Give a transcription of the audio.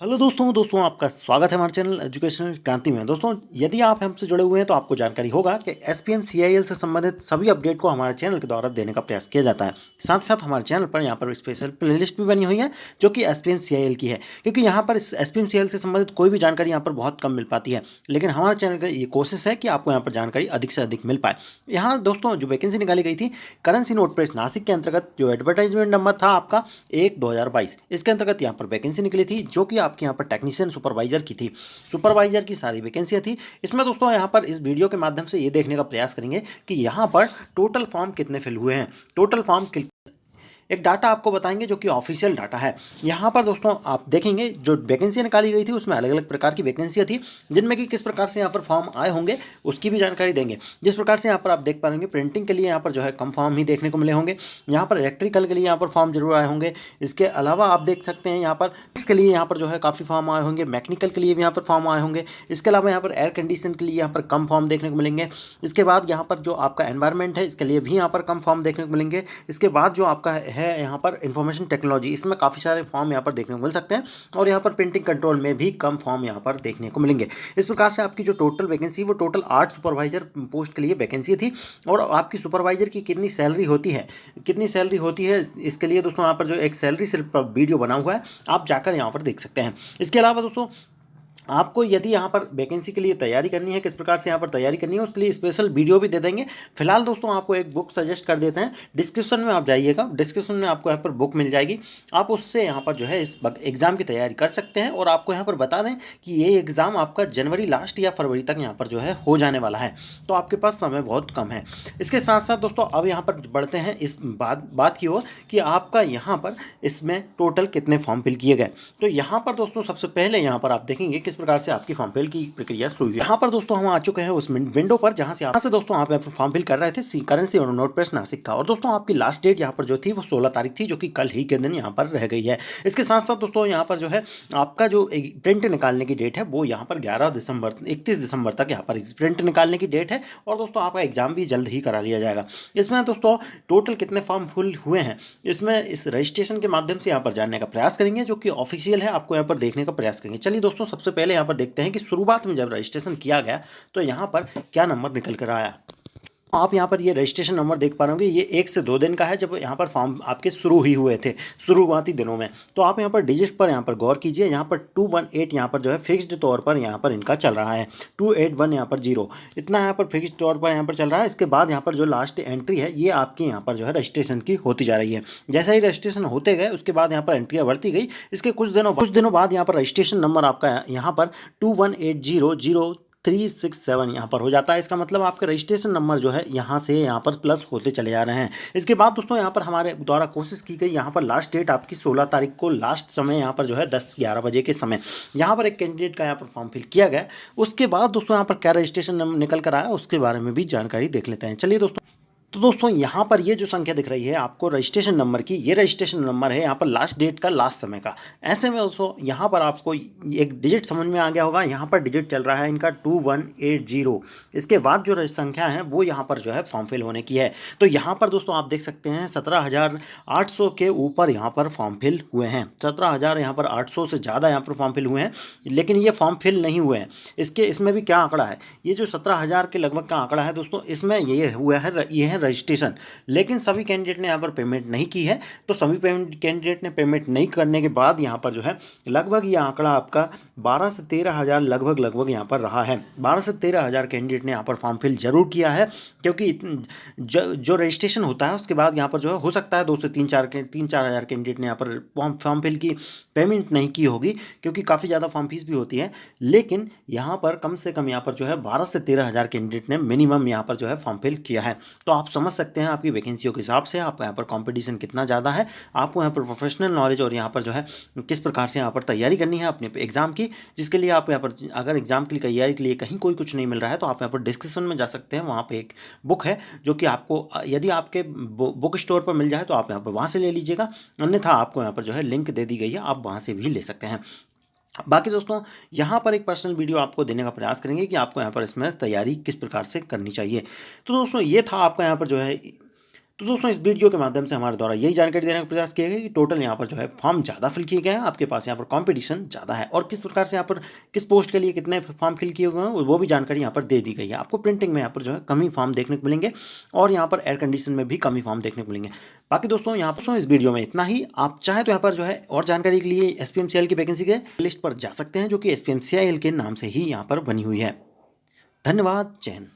Hello दोस्तों आपका स्वागत है हमारे चैनल एजुकेशनल क्रांति में। दोस्तों, यदि आप हमसे जुड़े हुए हैं तो आपको जानकारी होगा कि एसपीएम सीआईएल से संबंधित सभी अपडेट को हमारे चैनल के द्वारा देने का प्रयास किया जाता है। साथ ही साथ हमारे चैनल पर यहाँ पर स्पेशल प्लेलिस्ट भी बनी हुई है जो कि एसपीएम सीआईएल की है, क्योंकि यहाँ पर इस एसपीएम सीआईएल से संबंधित कोई भी जानकारी यहाँ पर बहुत कम मिल पाती है। लेकिन हमारे चैनल की ये कोशिश है कि आपको यहाँ पर जानकारी अधिक से अधिक मिल पाए। यहाँ दोस्तों जो वैकेंसी निकाली गई थी करेंसी नोट प्रेस नासिक के अंतर्गत, जो एडवर्टाइजमेंट नंबर था आपका 1/2022, इसके अंतर्गत यहाँ पर वैकेंसी निकली थी जो कि आपके यहाँ पर टेक्नीशियन सुपरवाइजर की थी। सुपरवाइजर की सारी वैकेंसियां थी। इसमें दोस्तों यहाँ पर इस वीडियो के माध्यम से ये देखने का प्रयास करेंगे कि यहाँ पर टोटल फॉर्म कितने फिल हुए हैं। टोटल फॉर्म एक डाटा आपको बताएंगे जो कि ऑफिशियल डाटा है। यहाँ पर दोस्तों आप देखेंगे जो वैकेंसियाँ निकाली गई थी उसमें अलग अलग प्रकार की वैकेंसियाँ थी, जिनमें कि किस प्रकार से यहाँ पर फॉर्म आए होंगे उसकी भी जानकारी देंगे। जिस प्रकार से यहाँ पर आप देख पा रहे प्रिंटिंग के लिए यहाँ पर जो है कम फॉर्म ही देखने को मिले होंगे। यहाँ पर इलेक्ट्रिकल के लिए यहाँ पर फॉर्म जरूर आए होंगे। इसके अलावा आप देख सकते हैं यहाँ पर इसके लिए यहाँ पर जो है काफ़ी फॉर्म आए होंगे। मैकेनिकल के लिए भी यहाँ पर फॉर्म आए होंगे। इसके अलावा यहाँ पर एयर कंडीशन के लिए यहाँ पर कम फॉर्म देखने को मिलेंगे। इसके बाद यहाँ पर जो आपका एनवायरनमेंट है इसके लिए भी यहाँ पर कम फॉर्म देखने को मिलेंगे। इसके बाद जो आपका है यहाँ पर इंफॉर्मेशन टेक्नोलॉजी, इसमें काफ़ी सारे फॉर्म यहाँ पर देखने को मिल सकते हैं। और यहाँ पर प्रिंटिंग कंट्रोल में भी कम फॉर्म यहाँ पर देखने को मिलेंगे। इस प्रकार से आपकी जो टोटल वैकेंसी वो टोटल 8 सुपरवाइजर पोस्ट के लिए वैकेंसी थी। और आपकी सुपरवाइजर की कितनी सैलरी होती है इसके लिए दोस्तों यहाँ पर जो एक सैलरी सिर्फ वीडियो बना हुआ है, आप जाकर यहाँ पर देख सकते हैं। इसके अलावा दोस्तों आपको यदि यहाँ पर वैकेंसी के लिए तैयारी करनी है, किस प्रकार से यहाँ पर तैयारी करनी है, उसके लिए स्पेशल वीडियो भी दे देंगे। फिलहाल दोस्तों आपको एक बुक सजेस्ट कर देते हैं। डिस्क्रिप्शन में आप जाइएगा, डिस्क्रिप्शन में आपको यहाँ पर बुक मिल जाएगी। आप उससे यहाँ पर जो है इस एग्ज़ाम की तैयारी कर सकते हैं। और आपको यहाँ पर बता दें कि ये एग्ज़ाम आपका जनवरी लास्ट या फरवरी तक यहाँ पर जो है हो जाने वाला है, तो आपके पास समय बहुत कम है। इसके साथ साथ दोस्तों अब यहाँ पर बढ़ते हैं इस बात की ओर कि आपका यहाँ पर इसमें टोटल कितने फॉर्म फिल किए गए। तो यहाँ पर दोस्तों सबसे पहले यहाँ पर आप देखेंगे किस प्रकार से आपकी फॉर्म फिल की प्रक्रिया शुरू हुई। यहाँ पर दोस्तों हम आ चुके हैं उस विंडो पर जहाँ से दोस्तों आप फॉर्म फिल कर रहे थे करेंसी और नोट प्रेस नासिक का। और दोस्तों आपकी लास्ट डेट यहाँ पर जो थी वो 16 तारीख थी, जो कि कल ही के दिन यहाँ पर रह गई है। इसके साथ साथ दोस्तों यहाँ पर जो है आपका जो प्रिंट निकालने की डेट है वो यहाँ पर 31 दिसंबर तक यहाँ पर प्रिंट निकालने की डेट है। और दोस्तों आपका एग्जाम भी जल्द ही करा लिया जाएगा। इसमें दोस्तों टोटल कितने फॉर्म फिल हुए हैं इसमें इस रजिस्ट्रेशन के माध्यम से यहाँ पर जानने का प्रयास करेंगे, जो कि ऑफिशियल है। आपको यहाँ पर देखने का प्रयास करेंगे। चलिए दोस्तों सबसे पहले यहाँ पर देखते हैं कि शुरुआत में जब रजिस्ट्रेशन किया गया तो यहाँ पर क्या नंबर निकल कर आया। आप यहाँ पर ये रजिस्ट्रेशन नंबर देख पा रहे होंगे, ये 1 से 2 दिन का है जब यहाँ पर फॉर्म आपके शुरू ही हुए थे शुरुआती दिनों में। तो आप यहाँ पर डिजिट पर यहाँ पर गौर कीजिए। यहाँ पर 218 यहाँ पर जो है फिक्स्ड तौर पर यहाँ पर इनका चल रहा है। 281 यहाँ पर 0 इतना यहाँ पर फिक्स्ड तौर पर यहाँ पर चल रहा है। इसके बाद यहाँ पर जो लास्ट एंट्री है ये आपकी यहाँ पर जो है रजिस्ट्रेशन की होती जा रही है। जैसा ही रजिस्ट्रेशन होते गए उसके बाद यहाँ पर एंट्रियाँ बढ़ती गई। इसके कुछ दिनों बाद यहाँ पर रजिस्ट्रेशन नंबर आपका यहाँ पर 2180367 यहाँ पर हो जाता है। इसका मतलब आपके रजिस्ट्रेशन नंबर जो है यहाँ से यहाँ पर प्लस होते चले जा रहे हैं। इसके बाद दोस्तों यहाँ पर हमारे द्वारा कोशिश की गई, यहाँ पर लास्ट डेट आपकी 16 तारीख को लास्ट समय यहाँ पर जो है 10-11 बजे के समय यहाँ पर एक कैंडिडेट का यहाँ पर फॉर्म फिल किया गया। उसके बाद दोस्तों यहाँ पर क्या रजिस्ट्रेशन नंबर निकल कर आया उसके बारे में भी जानकारी देख लेते हैं। चलिए दोस्तों यहाँ पर ये जो संख्या दिख रही है आपको रजिस्ट्रेशन नंबर की, ये रजिस्ट्रेशन नंबर है यहाँ पर लास्ट डेट का, लास्ट समय का। ऐसे में दोस्तों यहाँ पर आपको एक डिजिट समझ में आ गया होगा। यहाँ पर डिजिट चल रहा है इनका 2180। इसके बाद जो संख्या है वो यहाँ पर जो है फॉर्म फिल होने की है। तो यहाँ पर दोस्तों आप देख सकते हैं 17,800 के ऊपर यहाँ पर फॉर्म फिल हुए हैं। 17,000 यहाँ पर 800 से ज़्यादा यहाँ पर फॉर्म फिल हुए हैं, लेकिन ये फॉर्म फिल नहीं हुए हैं। इसमें भी क्या आंकड़ा है, ये जो 17,000 के लगभग का आंकड़ा है दोस्तों, इसमें ये हुआ है, ये है रजिस्ट्रेशन। लेकिन सभी कैंडिडेट ने यहाँ पर पेमेंट नहीं की है। तो सभी कैंडिडेट ने पेमेंट नहीं करने के बाद यहाँ पर जो है लगभग ये आंकड़ा आपका 12 से 13 हज़ार लगभग यहाँ पर रहा है। 12 से 13 हज़ार कैंडिडेट ने यहाँ पर फॉर्म फिल जरूर किया है, क्योंकि जो रजिस्ट्रेशन होता है उसके बाद यहाँ पर जो है हो सकता है 2 से 3-4 हज़ार कैंडिडेट ने यहाँ पर फॉर्म फिल की पेमेंट नहीं की होगी, क्योंकि काफ़ी ज़्यादा फॉर्म फीस भी होती है। लेकिन यहाँ पर कम से कम यहाँ पर जो है 12 से 13 हज़ार कैंडिडेट ने मिनिमम यहाँ पर जो है फॉर्म फिल किया है। तो आप समझ सकते हैं आपकी वैकेंसियों के हिसाब से आप यहाँ पर कंपटीशन कितना ज़्यादा है। आपको यहाँ पर प्रोफेशनल नॉलेज और यहाँ पर जो है किस प्रकार से यहाँ पर तैयारी करनी है अपने एग्जाम की, जिसके लिए आप यहाँ पर अगर एग्जाम की तैयारी के लिए कहीं कोई कुछ नहीं मिल रहा है तो आप यहाँ पर डिस्क्रिप्शन में जा सकते हैं। वहाँ पर एक बुक है जो कि आपको यदि आपके बुक स्टोर पर मिल जाए तो आप यहाँ पर वहाँ से ले लीजिएगा, अन्यथा आपको यहाँ पर जो है लिंक दे दी गई है, आप वहाँ से भी ले सकते हैं। बाकी दोस्तों यहाँ पर एक पर्सनल वीडियो आपको देने का प्रयास करेंगे कि आपको यहाँ पर इसमें तैयारी किस प्रकार से करनी चाहिए। तो दोस्तों ये था आपका यहाँ पर जो है तो दोस्तों इस वीडियो के माध्यम से हमारे द्वारा यही जानकारी देने का प्रयास किया गया कि टोटल यहाँ पर जो है फॉर्म ज़्यादा फिल किए गए हैं, आपके पास यहाँ पर कंपटीशन ज़्यादा है और किस प्रकार से यहाँ पर किस पोस्ट के लिए कितने फॉर्म फिल किए हुए हैं वो भी जानकारी यहाँ पर दे दी गई है। आपको प्रिंटिंग में यहाँ पर जो है कम ही फॉर्म देखने को मिलेंगे और यहाँ पर एयर कंडीशन में भी कम ही फॉर्म देखने को मिलेंगे। बाकी दोस्तों यहाँ पर इस वीडियो में इतना ही। आप चाहें तो यहाँ पर जो है और जानकारी के लिए SPMCIL की वैकेंसी के लिस्ट पर जा सकते हैं, जो कि SPMCIL के नाम से ही यहाँ पर बनी हुई है। धन्यवाद। जय हिंद।